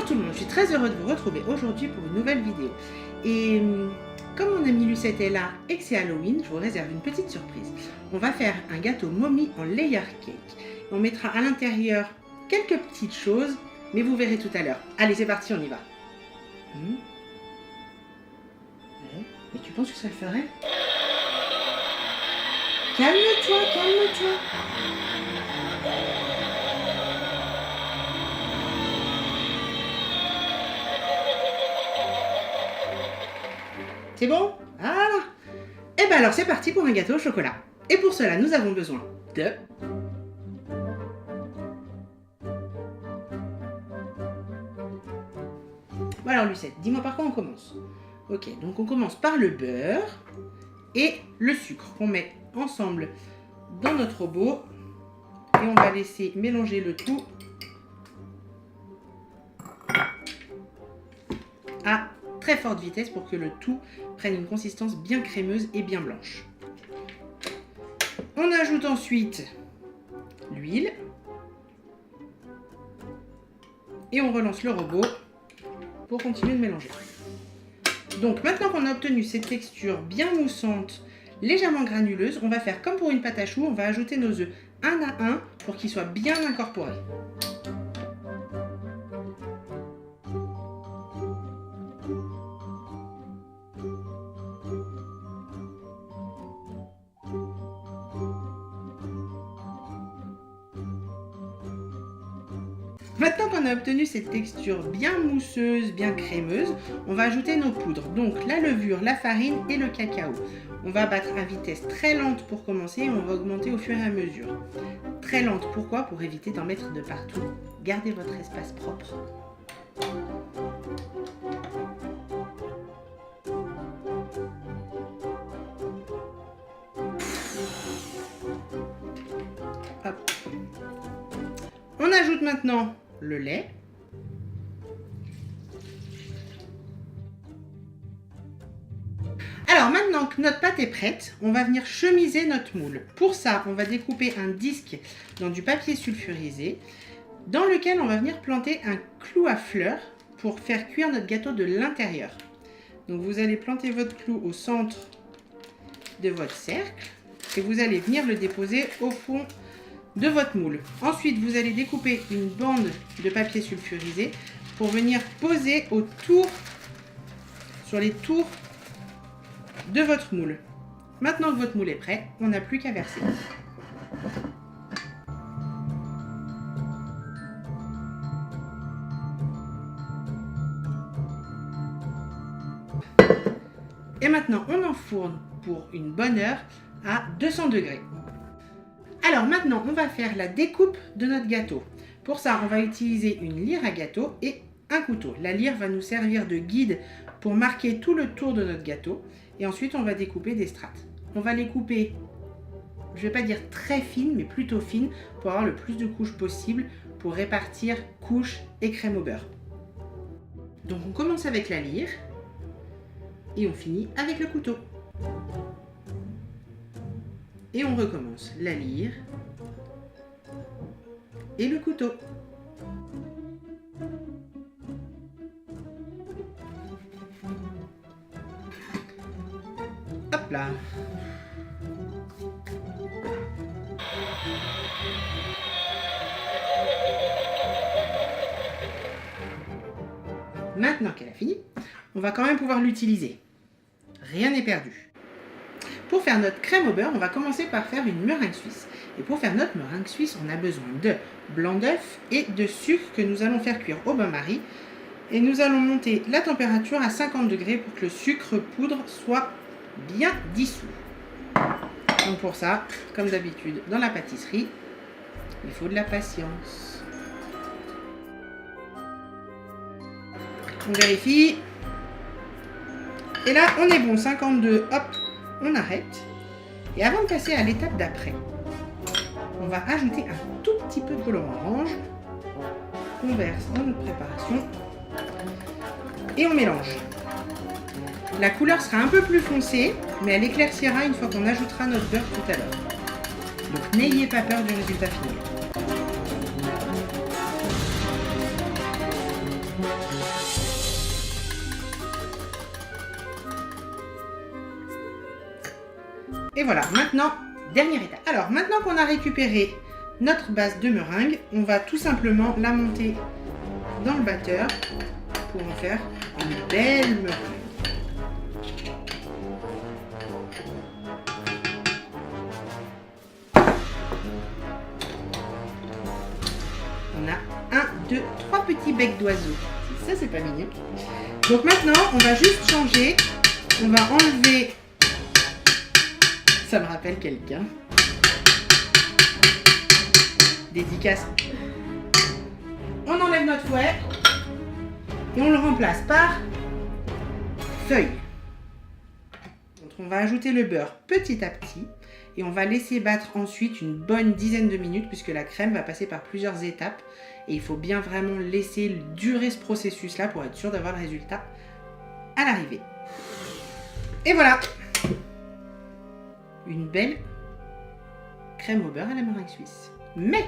Bonjour tout le monde, je suis très heureuse de vous retrouver aujourd'hui pour une nouvelle vidéo. Et comme mon amie Lucette est là et que c'est Halloween, je vous réserve une petite surprise. On va faire un gâteau momie en layer cake. On mettra à l'intérieur quelques petites choses, mais vous verrez tout à l'heure. Allez, c'est parti, on y va. Mais tu penses que ça le ferait? Calme-toi, calme-toi. C'est bon? Voilà. Et bien alors c'est parti pour un gâteau au chocolat. Et pour cela nous avons besoin de... Bon alors Lucette, dis-moi par quoi on commence? Ok, donc on commence par le beurre et le sucre qu'on met ensemble dans notre robot. Et on va laisser mélanger le tout à très forte vitesse pour que le tout prenne une consistance bien crémeuse et bien blanche. On ajoute ensuite l'huile et on relance le robot pour continuer de mélanger. Donc maintenant qu'on a obtenu cette texture bien moussante, légèrement granuleuse, on va faire comme pour une pâte à choux, on va ajouter nos œufs un à un pour qu'ils soient bien incorporés. Maintenant qu'on a obtenu cette texture bien mousseuse, bien crémeuse, on va ajouter nos poudres, donc la levure, la farine et le cacao. On va battre à vitesse très lente pour commencer et on va augmenter au fur et à mesure. Très lente, pourquoi? Pour éviter d'en mettre de partout. Gardez votre espace propre. Hop. On ajoute maintenant le lait. Alors maintenant que notre pâte est prête, on va venir chemiser notre moule. Pour ça, on va découper un disque dans du papier sulfurisé dans lequel on va venir planter un clou à fleurs pour faire cuire notre gâteau de l'intérieur. Donc vous allez planter votre clou au centre de votre cercle et vous allez venir le déposer au fond de votre moule. Ensuite, vous allez découper une bande de papier sulfurisé pour venir poser autour, sur les tours de votre moule. Maintenant que votre moule est prêt, on n'a plus qu'à verser. Et maintenant, on enfourne pour une bonne heure à 200 degrés. Alors maintenant, on va faire la découpe de notre gâteau. Pour ça, on va utiliser une lyre à gâteau et un couteau. La lyre va nous servir de guide pour marquer tout le tour de notre gâteau. Et ensuite, on va découper des strates. On va les couper, je ne vais pas dire très fines, mais plutôt fines pour avoir le plus de couches possible pour répartir couche et crème au beurre. Donc on commence avec la lyre et on finit avec le couteau. Et on recommence la lyre et le couteau. Hop là. Maintenant qu'elle a fini, on va quand même pouvoir l'utiliser. Rien n'est perdu. Pour faire notre crème au beurre, on va commencer par faire une meringue suisse. Et pour faire notre meringue suisse, on a besoin de blanc d'œuf et de sucre que nous allons faire cuire au bain-marie. Et nous allons monter la température à 50 degrés pour que le sucre poudre soit bien dissous. Donc pour ça, comme d'habitude dans la pâtisserie, il faut de la patience. On vérifie. Et là, on est bon, 52, hop, on arrête. Et avant de passer à l'étape d'après, on va ajouter un tout petit peu de colorant orange. On verse dans notre préparation et on mélange. La couleur sera un peu plus foncée, mais elle éclaircira une fois qu'on ajoutera notre beurre tout à l'heure. Donc n'ayez pas peur du résultat final. Et voilà, maintenant, dernière étape. Alors, maintenant qu'on a récupéré notre base de meringue, on va tout simplement la monter dans le batteur pour en faire une belle meringue. On a 1, 2, 3 petits becs d'oiseaux. Ça, c'est pas mignon. Donc maintenant, on va juste changer. On va enlever... Ça me rappelle quelqu'un. Dédicace. On enlève notre fouet et on le remplace par feuille. Donc on va ajouter le beurre petit à petit et on va laisser battre ensuite une bonne dizaine de minutes puisque la crème va passer par plusieurs étapes et il faut bien vraiment laisser durer ce processus là pour être sûr d'avoir le résultat à l'arrivée. Et voilà, une belle crème au beurre à la meringue suisse. Mais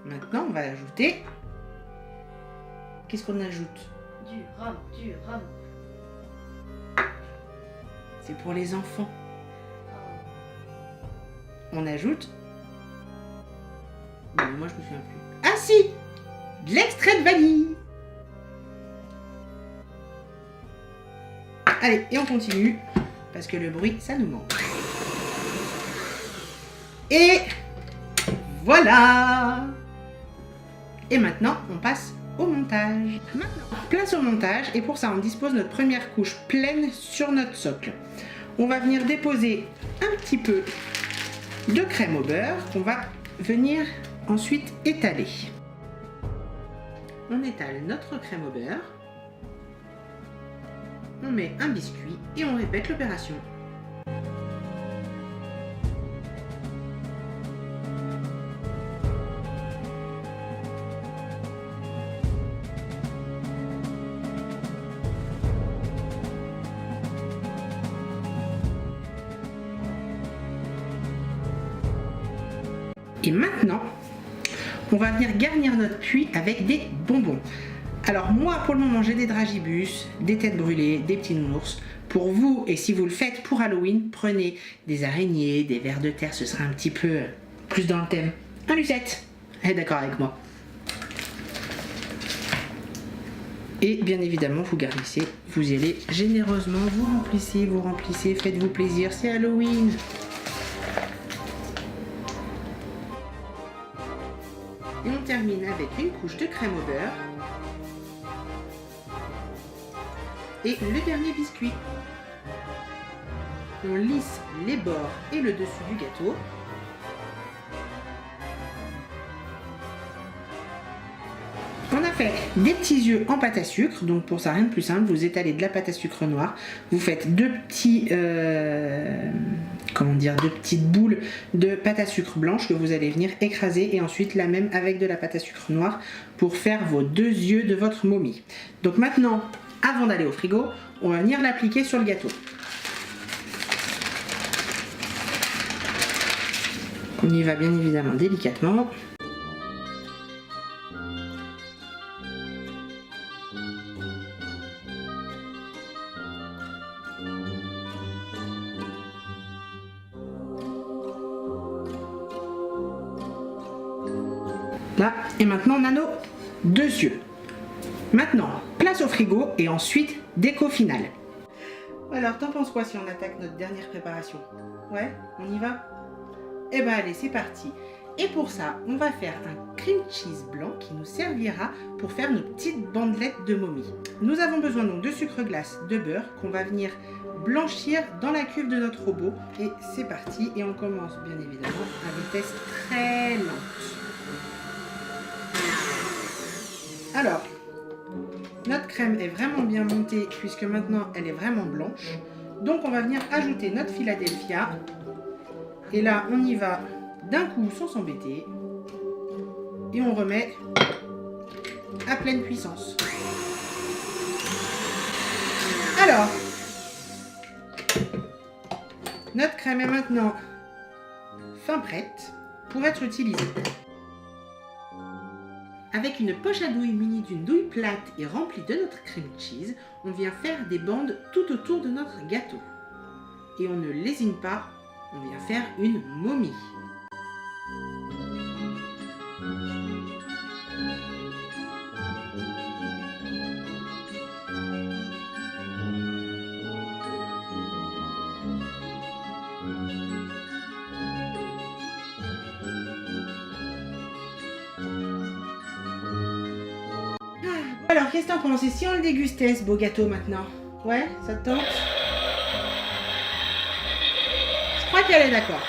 maintenant on va ajouter, qu'est-ce qu'on ajoute? Du rhum, du rhum. C'est pour les enfants. On ajoute, bon, moi je me souviens plus. Ah si, de l'extrait de vanille. Allez, et on continue parce que le bruit ça nous manque. Et voilà. Et maintenant on passe au montage. Maintenant, place au montage et pour ça on dispose notre première couche pleine sur notre socle. On va venir déposer un petit peu de crème au beurre qu'on va venir ensuite étaler. On étale notre crème au beurre. On met un biscuit et on répète l'opération. Et maintenant, on va venir garnir notre puits avec des bonbons. Alors moi, pour le moment, j'ai des dragibus, des têtes brûlées, des petits nounours. Pour vous, et si vous le faites pour Halloween, prenez des araignées, des vers de terre, ce sera un petit peu plus dans le thème. Un Lucette, elle est d'accord avec moi. Et bien évidemment, vous garnissez, vous y allez généreusement, vous remplissez, faites-vous plaisir, c'est Halloween. Et on termine avec une couche de crème au beurre. Et le dernier biscuit. On lisse les bords et le dessus du gâteau. On a fait des petits yeux en pâte à sucre, donc pour ça rien de plus simple, vous étalez de la pâte à sucre noire, vous faites deux petites boules de pâte à sucre blanche que vous allez venir écraser et ensuite la même avec de la pâte à sucre noire pour faire vos deux yeux de votre momie. Donc maintenant, avant d'aller au frigo, on va venir l'appliquer sur le gâteau. On y va bien évidemment délicatement. Là, et maintenant on a nos deux yeux. Maintenant, place au frigo et ensuite déco finale. Alors, t'en penses quoi si on attaque notre dernière préparation? Ouais, on y va? Eh ben allez, c'est parti. Et pour ça, on va faire un cream cheese blanc qui nous servira pour faire nos petites bandelettes de momie. Nous avons besoin donc de sucre glace, de beurre qu'on va venir blanchir dans la cuve de notre robot. Et c'est parti. Et on commence bien évidemment à vitesse très lente. Alors, notre crème est vraiment bien montée puisque maintenant elle est vraiment blanche. Donc on va venir ajouter notre Philadelphia. Et là on y va d'un coup sans s'embêter. Et on remet à pleine puissance. Alors, notre crème est maintenant fin prête pour être utilisée. Avec une poche à douille munie d'une douille plate et remplie de notre cream cheese, on vient faire des bandes tout autour de notre gâteau. Et on ne lésine pas, on vient faire une momie. Alors, qu'est-ce que t'en penses? Et si on le dégustait, ce beau gâteau, maintenant? Ouais, ça te tente? Je crois qu'elle est d'accord.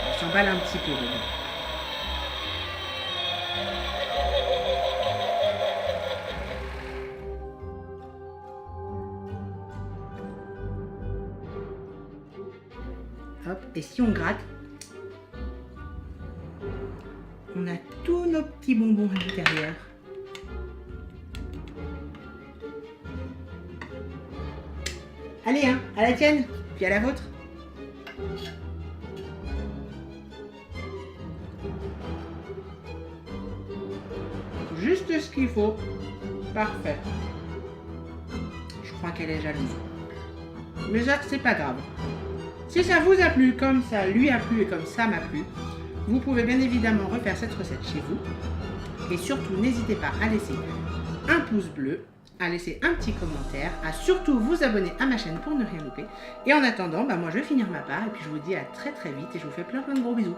On s'emballe un petit peu, dedans. Hop, et si on gratte, on a tous nos petits bonbons à l'intérieur. Allez, hein, à la tienne, puis à la vôtre. Juste ce qu'il faut. Parfait. Je crois qu'elle est jalouse. Mais ça, c'est pas grave. Si ça vous a plu, comme ça lui a plu et comme ça m'a plu, vous pouvez bien évidemment refaire cette recette chez vous. Et surtout, n'hésitez pas à laisser un pouce bleu, à laisser un petit commentaire, à surtout vous abonner à ma chaîne pour ne rien louper. Et en attendant, moi je vais finir ma part et puis je vous dis à très très vite et je vous fais plein de gros bisous.